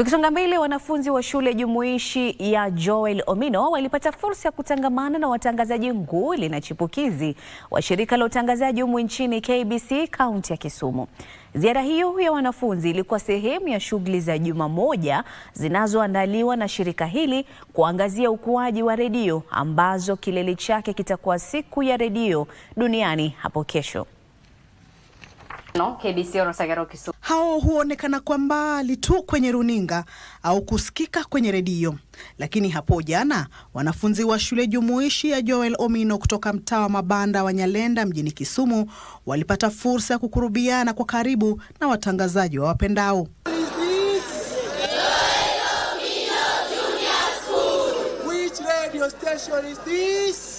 Tukisonga mbele, wanafunzi wa shule jumuishi ya Joel Omino walipata fursa ya kutangamana na watangazaji nguli na chipukizi wa shirika la utangazaji humu nchini KBC kaunti ya Kisumu. Ziara hiyo ya wanafunzi ilikuwa sehemu ya shughuli za juma moja zinazoandaliwa na shirika hili kuangazia ukuaji wa redio, ambazo kilele chake kitakuwa siku ya redio duniani hapo kesho. Hao huonekana kwa mbali tu kwenye runinga au kusikika kwenye redio. Lakini hapo jana, wanafunzi wa shule jumuishi ya Joel Omino kutoka mtaa wa Mabanda wa Nyalenda mjini Kisumu walipata fursa ya kukurubiana kwa karibu na watangazaji wa wapendao. Which radio station is this?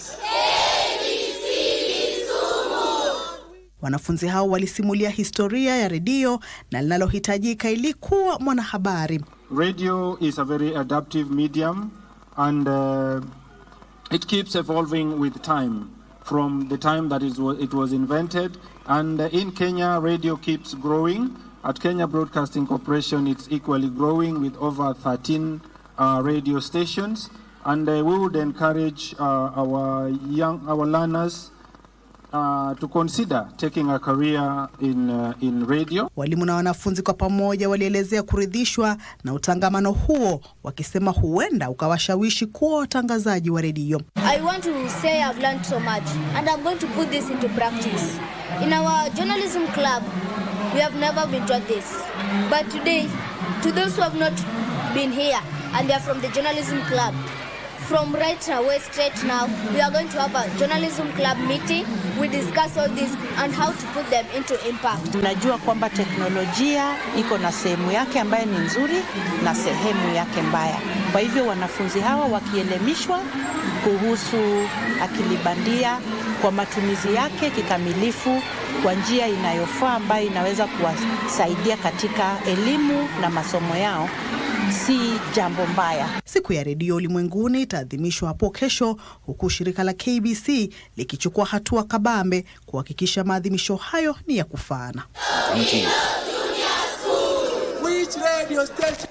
Wanafunzi hao walisimulia historia ya redio na linalohitajika ili kuwa mwanahabari. Radio is a very adaptive medium and it keeps evolving with time from the time that it was invented, and in Kenya radio keeps growing. At Kenya Broadcasting Corporation it's equally growing with over 13 radio stations, and we would encourage our learners to consider taking a career in radio. Walimu na wanafunzi kwa pamoja walielezea kuridhishwa na utangamano huo, wakisema huenda ukawashawishi kuwa watangazaji wa redio. I want to say I've learned so much and I'm going to put this into practice. In our journalism club, we have never been taught this. But today, to those who have not been here and they are from the journalism club, from right away straight now, we are going to have a journalism club meeting. We discuss all this and how to put them into impact. Najua kwamba teknolojia iko na sehemu yake ambayo ni nzuri na sehemu yake mbaya. Kwa hivyo wanafunzi hawa wakielimishwa kuhusu akili bandia kwa matumizi yake kikamilifu kwa njia inayofaa ambayo inaweza kuwasaidia katika elimu na masomo yao, si jambo mbaya. Siku ya redio ulimwenguni itaadhimishwa hapo kesho, huku shirika la KBC likichukua hatua kabambe kuhakikisha maadhimisho hayo ni ya kufaana. Which radio station?